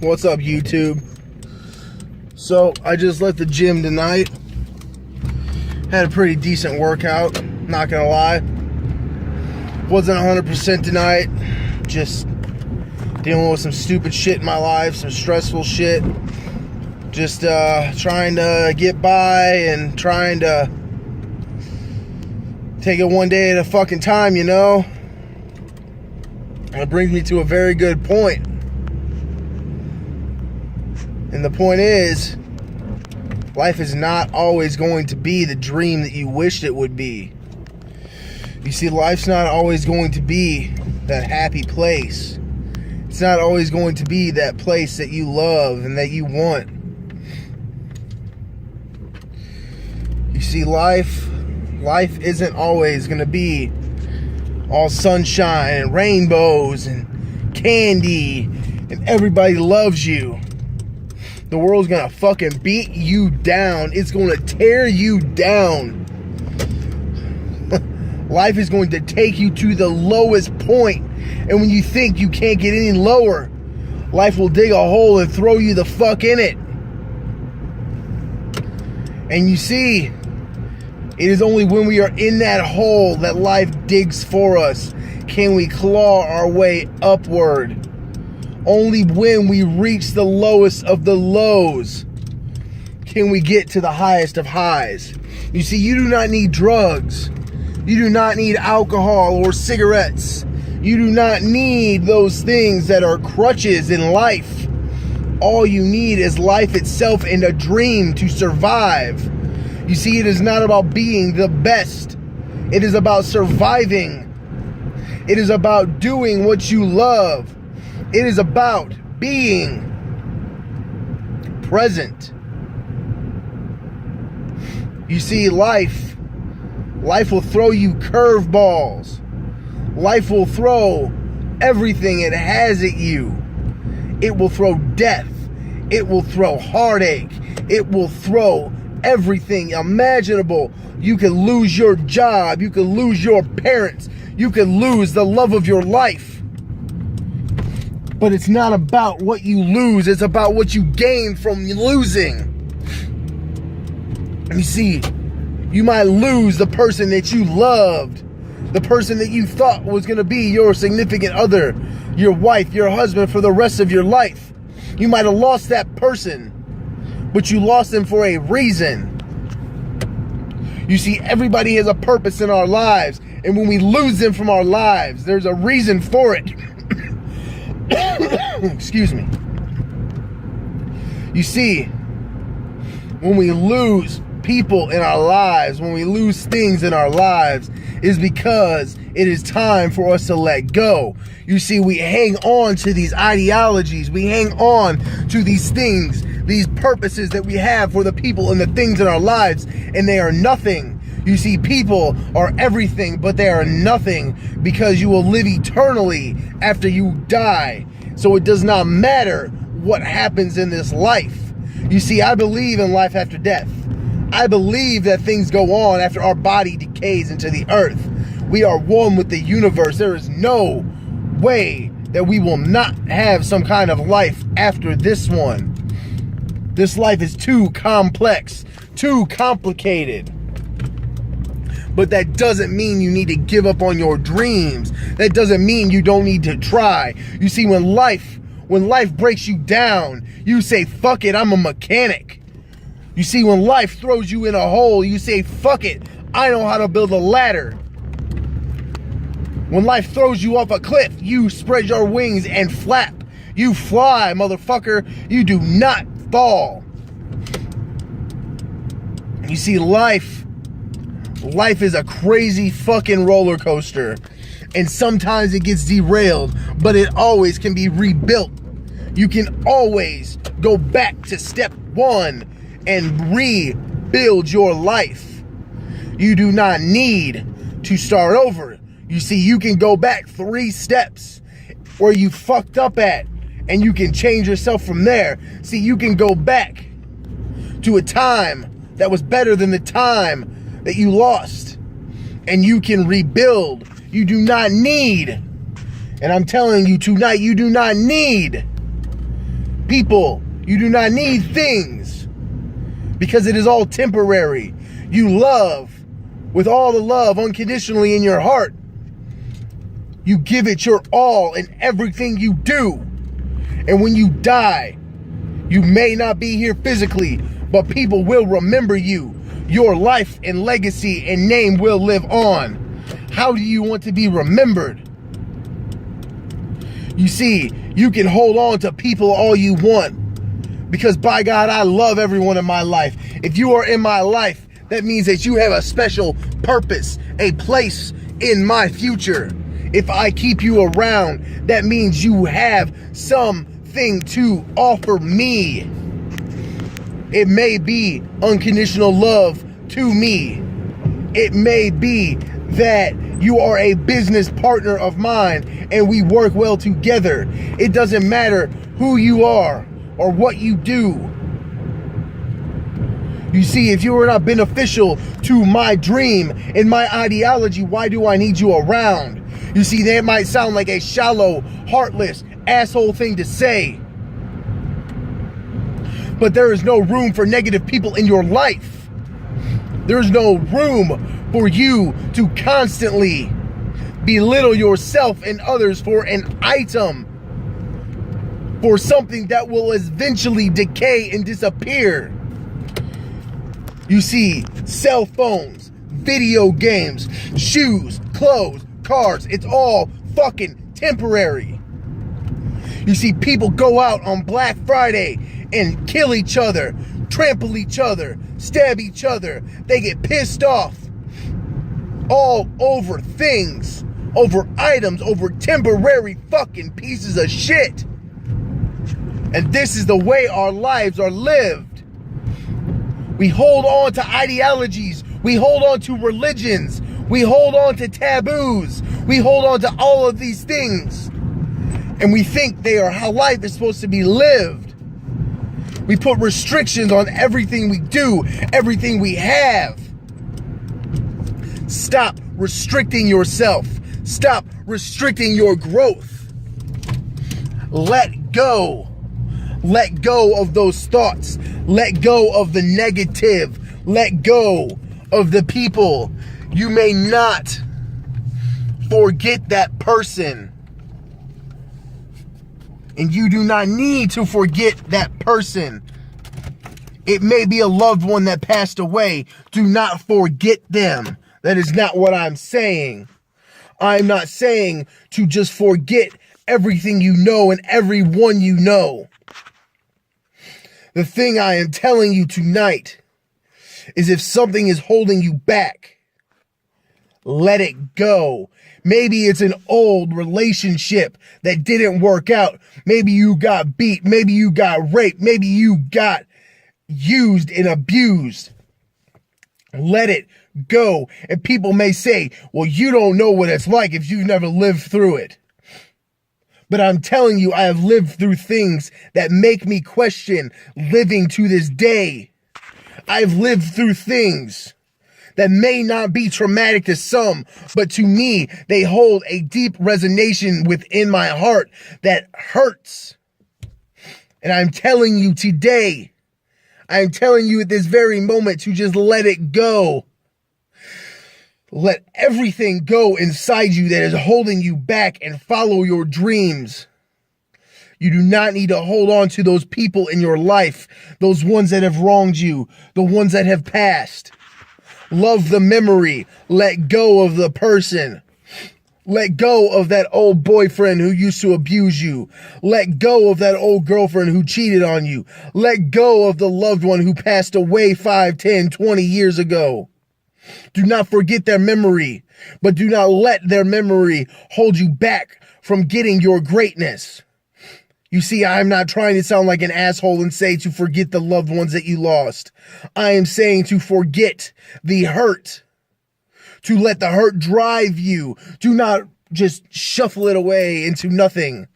What's up, YouTube? So, I just left the gym tonight. Had a pretty decent workout, not gonna lie. Wasn't 100% tonight. Just dealing with some stupid shit in my life, some stressful shit. Just trying to get by and trying to take it one day at a fucking time, you know? And it brings me to a very good point. And the point is, life is not always going to be the dream that you wished it would be. You see, life's not always going to be that happy place. It's not always going to be that place that you love and that you want. You see, life isn't always going to be all sunshine and rainbows and candy and everybody loves you. The world's gonna fucking beat you down. It's gonna tear you down. Life is going to take you to the lowest point. And when you think you can't get any lower, life will dig a hole and throw you the fuck in it. And you see, it is only when we are in that hole that life digs for us can we claw our way upward. Only when we reach the lowest of the lows can we get to the highest of highs. You see, you do not need drugs. You do not need alcohol or cigarettes. You do not need those things that are crutches in life. All you need is life itself and a dream to survive. You see, it is not about being the best. It is about surviving. It is about doing what you love. It is about being present. You see, life will throw you curveballs. Life will throw everything it has at you. It will throw death. It will throw heartache. It will throw everything imaginable. You can lose your job. You can lose your parents. You can lose the love of your life. But it's not about what you lose. It's about what you gain from losing. You see, you might lose the person that you loved. The person that you thought was going to be your significant other. Your wife, your husband for the rest of your life. You might have lost that person. But you lost them for a reason. You see, everybody has a purpose in our lives. And when we lose them from our lives, there's a reason for it. Excuse me. You see, when we lose people in our lives, when we lose things in our lives, is because it is time for us to let go. You see, we hang on to these ideologies. We hang on to these things, these purposes that we have for the people and the things in our lives, and they are nothing. You see, people are everything, but they are nothing because you will live eternally after you die. So it does not matter what happens in this life. You see, I believe in life after death. I believe that things go on after our body decays into the earth. We are one with the universe. There is no way that we will not have some kind of life after this one. This life is too complex, too complicated. But that doesn't mean you need to give up on your dreams. That doesn't mean you don't need to try. You see, when life breaks you down, you say, fuck it, I'm a mechanic. You see, when life throws you in a hole, you say, fuck it, I know how to build a ladder. When life throws you off a cliff, you spread your wings and flap. You fly, motherfucker. You do not fall. You see, life is a crazy fucking roller coaster. And sometimes it gets derailed, but it always can be rebuilt. You can always go back to step one and rebuild your life. You do not need to start over. You see, you can go back 3 steps where you fucked up at, and you can change yourself from there. See, you can go back to a time that was better than the time that you lost, and you can rebuild. You do not need, and I'm telling you tonight, you do not need people. You do not need things, because it is all temporary. You love with all the love unconditionally in your heart. You give it your all in everything you do. And when you die, you may not be here physically, but people will remember you. Your life and legacy and name will live on. How do you want to be remembered? You see, you can hold on to people all you want, because by God, I love everyone in my life. If you are in my life, that means that you have a special purpose, a place in my future. If I keep you around, that means you have something to offer me. It may be unconditional love to me. It may be that you are a business partner of mine and we work well together. It doesn't matter who you are or what you do. You see, if you are not beneficial to my dream and my ideology, why do I need you around? You see, that might sound like a shallow, heartless, asshole thing to say, but there is no room for negative people in your life. There is no room for you to constantly belittle yourself and others for an item, for something that will eventually decay and disappear. You see, cell phones, video games, shoes, clothes, cars, it's all fucking temporary. You see, people go out on Black Friday and kill each other, trample each other, stab each other. They get pissed off all over things, over items, over temporary fucking pieces of shit. And this is the way our lives are lived. We hold on to ideologies. We hold on to religions. We hold on to taboos. We hold on to all of these things. And we think they are how life is supposed to be lived. We put restrictions on everything we do, everything we have. Stop restricting yourself. Stop restricting your growth. Let go. Let go of those thoughts. Let go of the negative. Let go of the people. You may not forget that person. And you do not need to forget that person. It may be a loved one that passed away. Do not forget them. That is not what I'm saying. I'm not saying to just forget everything you know and everyone you know. The thing I am telling you tonight is, if something is holding you back, let it go. Maybe it's an old relationship that didn't work out. Maybe you got beat. Maybe you got raped. Maybe you got used and abused. Let it go. And people may say, well, you don't know what it's like if you've never lived through it. But I'm telling you, I have lived through things that make me question living to this day. I've lived through things that may not be traumatic to some, but to me, they hold a deep resonation within my heart that hurts. And I'm telling you today, I'm telling you at this very moment to just let it go. Let everything go inside you that is holding you back and follow your dreams. You do not need to hold on to those people in your life, those ones that have wronged you, the ones that have passed. Love the memory. Let go of the person. Let go of that old boyfriend who used to abuse you. Let go of that old girlfriend who cheated on you. Let go of the loved one who passed away 5, 10, 20 years ago. Do not forget their memory, but do not let their memory hold you back from getting your greatness. You see, I'm not trying to sound like an asshole and say to forget the loved ones that you lost. I am saying to forget the hurt, to let the hurt drive you. Do not just shuffle it away into nothing.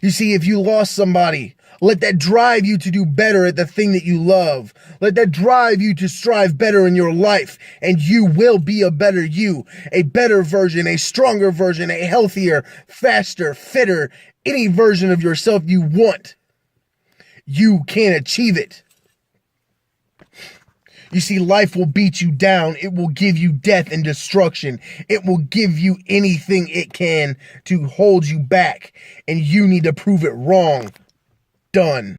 You see, if you lost somebody, let that drive you to do better at the thing that you love. Let that drive you to strive better in your life, and you will be a better you, a better version, a stronger version, a healthier, faster, fitter, any version of yourself you want. you can't achieve it. You see, life will beat you down. It will give you death and destruction. It will give you anything it can to hold you back. And you need to prove it wrong. Done.